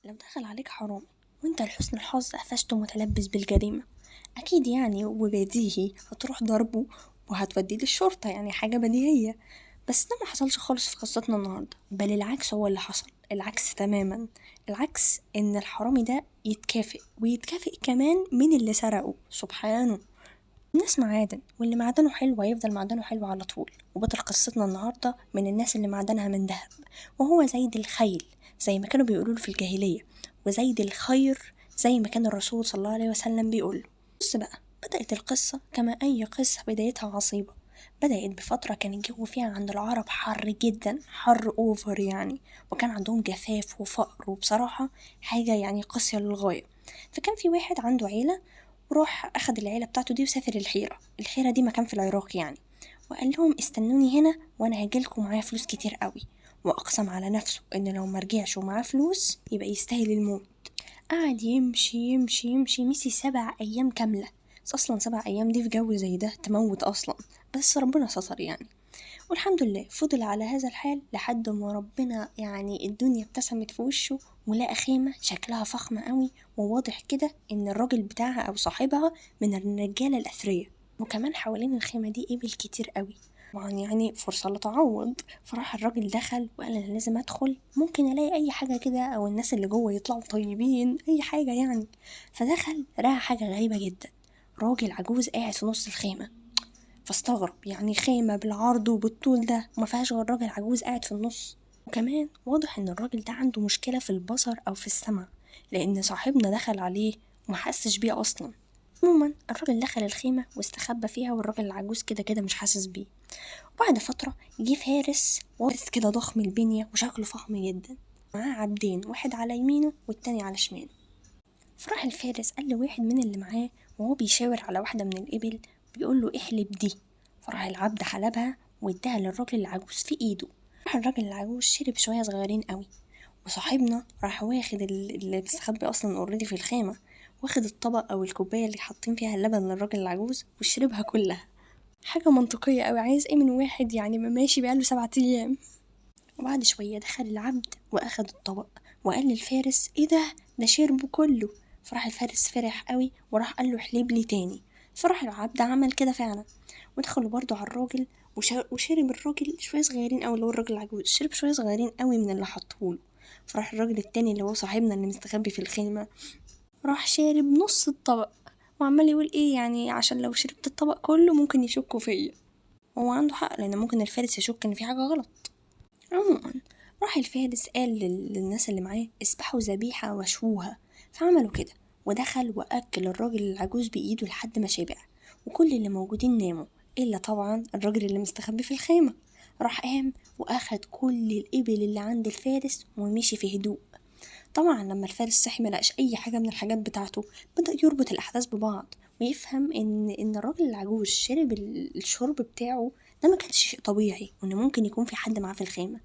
لو دخل عليك حرامي وانت لحسن الحظ قفشته متلبس بالجريمة، أكيد يعني وبديهي هتروح ضربه وهتوديه للشرطة، يعني حاجة بديهية. بس ده ما حصلش خالص في قصتنا النهاردة، بل العكس هو اللي حصل، العكس تماما. العكس ان الحرامي ده يتكافئ ويتكافئ كمان من اللي سرقه، سبحانه. الناس معادن، واللي معدنه حلو هيفضل معدنه حلو على طول. وبطل قصتنا النهاردة من الناس اللي معدنها من ذهب، وهو زيد الخيل زي ما كانوا بيقولوا في الجاهلية، وزيد الخير زي ما كان الرسول صلى الله عليه وسلم بيقول. بص بقى، بدأت القصة كما أي قصة بدايتها عصيبة. بدأت بفترة كان الجو فيها عند العرب حر جدا، حر أوفر يعني، وكان عندهم جفاف وفقر، وبصراحة حاجة يعني قاسية للغاية. فكان في واحد عنده عيلة، وراح أخد العيلة بتاعته دي وسافر الحيرة دي مكان في العراق يعني، وقال لهم استنوني هنا وأنا هجيلكم معايا فلوس كتير قوي. وأقسم على نفسه إن لو مرجعش ومعاه فلوس يبقى يستاهل الموت. قعد يمشي يمشي يمشي، مشي 7 أيام كاملة. بس أصلا 7 أيام دي في جو زي ده تموت أصلا، بس ربنا ستر يعني. والحمد لله فضل على هذا الحال لحد ما ربنا يعني الدنيا ابتسمت في وشه، ولقى خيمة شكلها فخمة قوي، وواضح كده ان الراجل بتاعها او صاحبها من الرجالة الأثرياء. وكمان حوالين الخيمة دي إبل كتير قوي، طبعا يعني فرصة لتعوض. فراح الراجل دخل وقال انا لازم ادخل، ممكن الاقي اي حاجة كده او الناس اللي جوه يطلعوا طيبين، اي حاجة يعني. فدخل لقى حاجة غريبة جدا، راجل عجوز قاعد في نص الخيمة. فاستغرب، يعني خيمة بالعرض وبالطول ده وما فيهاش غير راجل عجوز قاعد في النص؟ وكمان واضح ان الراجل ده عنده مشكلة في البصر او في السمع، لان صاحبنا دخل عليه ومحسش بيه اصلا. عموما الراجل دخل الخيمة واستخبى فيها، والراجل العجوز كده كده مش حاسس بيه. وبعد فترة جه فارس كده ضخم البنية وشكله فخم جدا، معاه عبدين، واحد على يمينه والتاني على شماله. فراح الفارس قال لواحد من اللي معاه وهو بيشاور على واحدة من الإبل، بيقول له احلب دي. فراح العبد حلبها واداها للراجل العجوز في ايده. راح الراجل العجوز شرب شوية صغيرين قوي، وصاحبنا راح واخد اللي مستخبي اصلا اوريدي في الخيمة، واخد الطبق او الكوباية اللي حاطين فيها اللبن للراجل العجوز وشربها كلها. حاجة منطقية قوي، عايز ايه من واحد يعني ما ماشي بقاله 7 أيام؟ وبعد شوية دخل العبد وأخد الطبق وقال للفارس ايه ده شربه كله. فراح الفارس فرح قوي وراح قال له احلب لي تاني. فراح العبد عمل كده فعلا، ودخلوا برضو على الراجل وشرب الراجل شوية صغيرين قوي، اللي هو الراجل العجوز شرب شوية صغيرين قوي من اللي حطهوله. فراح الراجل التاني اللي هو صاحبنا اللي مستخبي في الخيمة راح شارب نص الطبق، وعمال يقول ايه يعني عشان لو شربت الطبق كله ممكن يشكوا فيا. هو عنده حق، لان ممكن الفارس يشك ان في حاجة غلط. عموما راح الفارس قال للناس اللي معاه اسبحوا ذبيحة وشوها. فعملوا كده، ودخل وأكل الراجل العجوز بإيده لحد ما شبع، وكل اللي موجودين ناموا إلا طبعا الراجل اللي مستخبي في الخيمة. راح قام وأخد كل الإبل اللي عند الفارس ومشي في هدوء. طبعا لما الفارس صحي ملقاش أي حاجة من الحاجات بتاعته، بدأ يربط الأحداث ببعض ويفهم إن الراجل العجوز شرب الشرب بتاعه ده ما كانش شيء طبيعي، وإن ممكن يكون في حد معاه في الخيمة.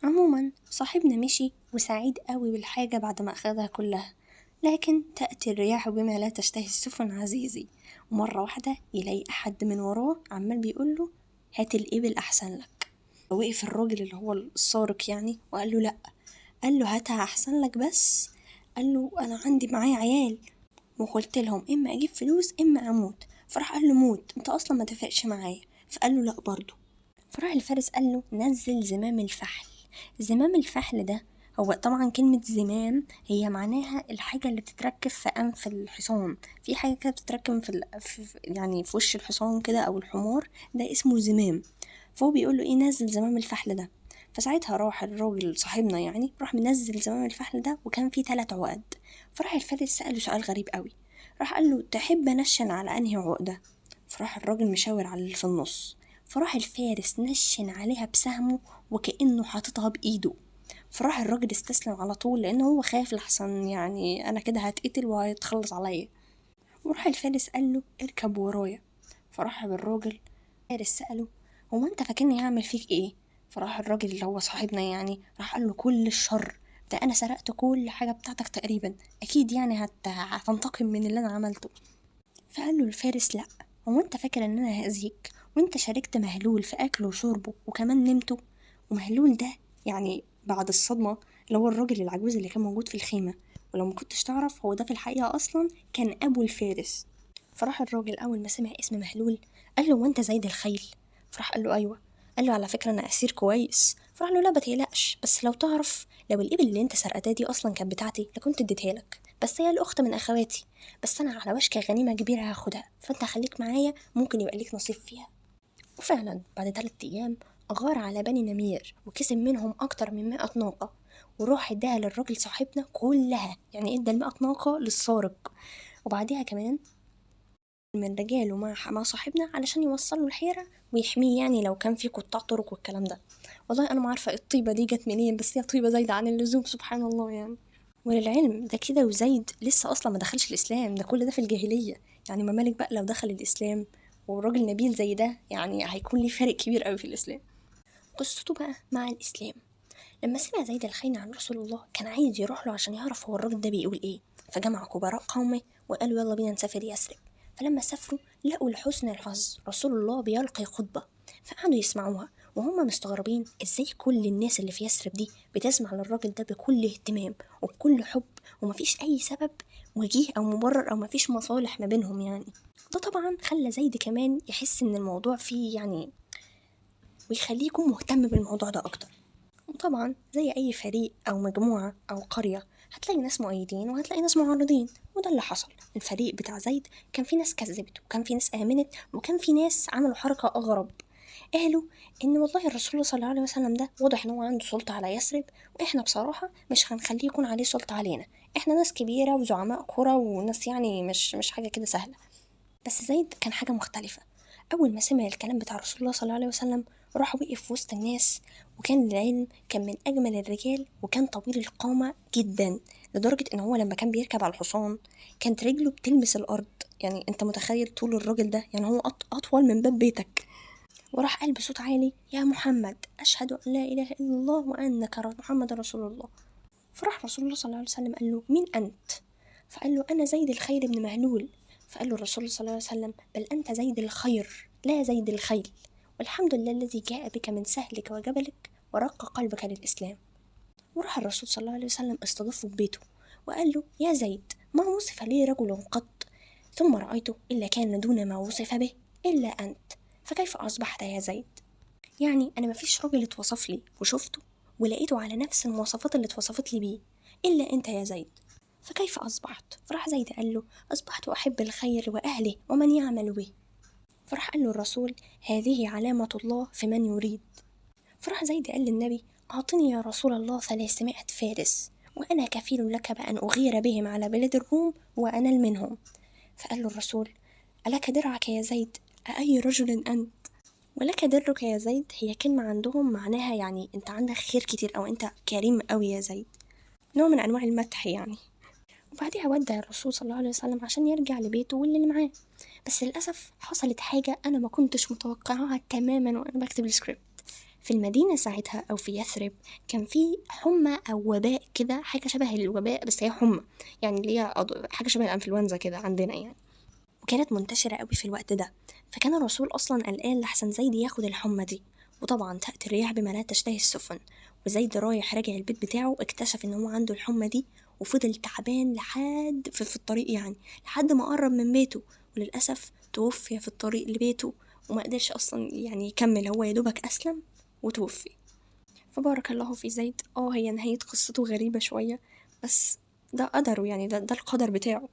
عموما صاحبنا مشي وسعيد قوي بالحاجة بعد ما أخدها كلها. لكن تأتي الرياح بما لا تشتهي السفن عزيزي، ومرة واحدة يلاقي أحد من وراه عمال بيقوله هات الإبل أحسن لك. ووقف الراجل اللي هو السارق يعني وقال له لأ. قال له هاتها أحسن لك بس. قال له أنا عندي معايا عيال وقلت لهم إما أجيب فلوس إما أموت. فراح قال له موت، أنت أصلا ما تفقش معايا. فقال له لأ برضه. فراح الفارس قال له نزل زمام الفحل. زمام الفحل ده، هو طبعا كلمة زمام هي معناها الحاجة اللي بتتركب في أنف الحصان. في حاجة كده بتتركب يعني في وش الحصان كده أو الحمار، ده اسمه زمام. فهو بيقول له ايه نزل زمام الفحل ده. فساعتها راح الراجل صاحبنا يعني راح منزل زمام الفحل ده، وكان فيه 3 عقد. فراح الفارس سأله سؤال غريب قوي، راح قال له تحب نشن على أنهي عقدة؟ فراح الراجل مشاور على اللي في النص. فراح الفارس نشن عليها بسهمه وكأنه حاططها بإيده. فراح الراجل استسلم على طول لأنه هو خايف لحسن يعني أنا كده هتقتل وهيتخلص عليا. وراح الفارس قال له اركب ورايا. فراح الراجل فارس سأله هو انت فاكرني هعمل فيك ايه؟ فراح الراجل اللي هو صاحبنا يعني راح قال له كل الشر ده، انا سرقت كل حاجة بتاعتك تقريبا، اكيد يعني هتنتقم من اللي انا عملته. فقال له الفارس لا، هو انت فاكر ان انا هأذيك وانت شاركت مهلول في اكله وشربه وكمان نمته؟ ومهلول ده يعني بعد الصدمة اللي هو الراجل العجوز اللي كان موجود في الخيمة، ولو ما كنتش تعرف هو ده في الحقيقة أصلا كان أبو الفارس. فراح الراجل أول ما سمع اسم مهلول قال له وانت زيد الخيل؟ فراح قال له أيوة. قال له على فكرة أنا أسير كويس. فراح له لا بتقلقش، بس لو تعرف لو الإبل اللي انت سرقتها دي أصلا كانت بتاعتي لكنت اديتها لك، بس هي الأخت من أخواتي، بس أنا على وشك غنيمة كبيرة هاخدها، فانت خليك معايا ممكن يبقى ليك نصيب فيها. وفعلا بعد 3 أيام غار على بني نمير وكسب منهم أكتر من 100 ناقة، وروح اداها للراجل صاحبنا كلها، يعني ادى 100 ناقة للسارق. وبعديها كمان من رجاله مع صاحبنا علشان يوصلوا الحيرة ويحميه، يعني لو كان في قطاع طرق والكلام ده. والله أنا ما عارفة الطيبة دي جت منين، بس هي طيبة زايدة عن اللزوم سبحان الله يعني. وللعلم ده كده وزيد لسه أصلا ما دخلش الإسلام، ده كل ده في الجاهلية، يعني ما بالك بقى لو دخل الإسلام وراجل نبيل زي ده، يعني هيكون ليه فرق كبير قوي في الإسلام. قصته بقى مع الإسلام، لما سمع زيد الخيل عن رسول الله كان عايز يروح له عشان يعرف هو الراجل ده بيقول ايه، فجمع كبراء قومه وقالوا يلا بينا نسافر يثرب. فلما سافروا لقوا لحسن الحظ رسول الله بيلقي خطبة، فقعدوا يسمعوها وهم مستغربين ازاي كل الناس اللي في يثرب دي بتسمع للراجل ده بكل اهتمام وبكل حب، ومفيش اي سبب وجيه او مبرر او مفيش مصالح ما بينهم يعني. ده طبعا خلى زيد كمان يحس ان الموضوع فيه يعني، ويخليه يكون مهتم بالموضوع ده اكتر. وطبعا زي أي فريق أو مجموعة أو قرية هتلاقي ناس مؤيدين وهتلاقي ناس معارضين، وده اللي حصل. الفريق بتاع زيد كان في ناس كذبت وكان في ناس آمنت وكان في ناس عملوا حركة أغرب، قالوا إن والله الرسول صلى الله عليه وسلم ده واضح إن هو عنده سلطة على يثرب، وإحنا بصراحة مش هنخليه يكون عليه سلطة علينا، إحنا ناس كبيرة وزعماء قرى وناس يعني مش حاجة كده سهلة. بس زيد كان حاجة مختلفة، أول ما سمع الكلام بتاع رسول الله صلى الله عليه وسلم راح وقف في وسط الناس، وكان للعلم كان من أجمل الرجال وكان طويل القامة جدا، لدرجة إن هو لما كان بيركب على الحصان كانت رجله بتلمس الأرض. يعني أنت متخيل طول الراجل ده؟ يعني هو أطول من باب بيتك. وراح قال بصوت عالي يا محمد أشهد أن لا إله إلا الله وأنك محمد رسول الله. فراح رسول الله صلى الله عليه وسلم قال له مين أنت؟ فقال له أنا زيد الخير بن مهلول. فقال له الرسول صلى الله عليه وسلم بل أنت زيد الخير لا زيد الخيل، والحمد لله الذي جاء بك من سهلك وجبلك ورق قلبك للإسلام. وراح الرسول صلى الله عليه وسلم استضافه في بيته وقال له يا زيد ما وصف لي رجل قط ثم رأيته إلا كان دون ما وصف به إلا أنت، فكيف أصبحت يا زيد؟ يعني أنا مفيش راجل اتوصف لي وشفته ولقيته على نفس المواصفات اللي اتوصفت لي بيه إلا أنت يا زيد، فكيف أصبحت؟ فراح زيد قال له أصبحت أحب الخير وأهله ومن يعمل به. فراح قال له الرسول هذه علامة الله في من يريد. فراح زيد قال للنبي أعطني يا رسول الله 300 فارس وأنا كفيل لك بأن أغير بهم على بلاد الروم وأنال منهم. فقال له الرسول ألك درعك يا زيد؟ أأي رجل أنت؟ ولك درك يا زيد هي كلمة عندهم معناها يعني أنت عندك خير كتير أو أنت كريم أوي يا زيد، نوع من أنواع المدح يعني. وبعديها ودع الرسول صلى الله عليه وسلم عشان يرجع لبيته واللي معاه. بس للأسف حصلت حاجة أنا ما كنتش متوقعها تماما وأنا بكتب السكريبت. في المدينة ساعتها أو في يثرب كان في حمى أو وباء كده، حاجة شبه الوباء بس هي حمى، يعني اللي هي حاجة شبه الأنفلونزا كده عندنا يعني، وكانت منتشرة قوي في الوقت ده. فكان الرسول أصلا قلقان لحسن زيد ياخد الحمى دي، وطبعا تأتي الرياح بما لا تشتهي السفن. وزيد رايح راجع البيت بتاعه اكتشف ان هو عنده الحمى دي، وفضل تعبان لحد في الطريق يعني لحد ما قرب من بيته، وللأسف توفي في الطريق لبيته وما قدرش أصلا يعني يكمل، هو يدوبك أسلم وتوفي. فبارك الله في زيد. هي نهاية قصته غريبة شوية، بس ده قدره يعني، ده القدر بتاعه.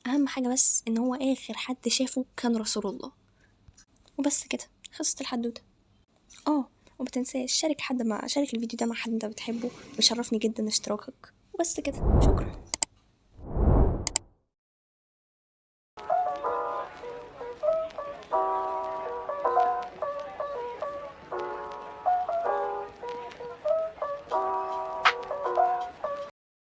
أهم حاجة بس إن هو آخر حد شافه كان رسول الله، وبس كده خلصت الحدوتة. ومتنساش شارك الفيديو ده مع حد انت بتحبه، بيشرفني جدا اشتراكك. وبس كده، شكرا.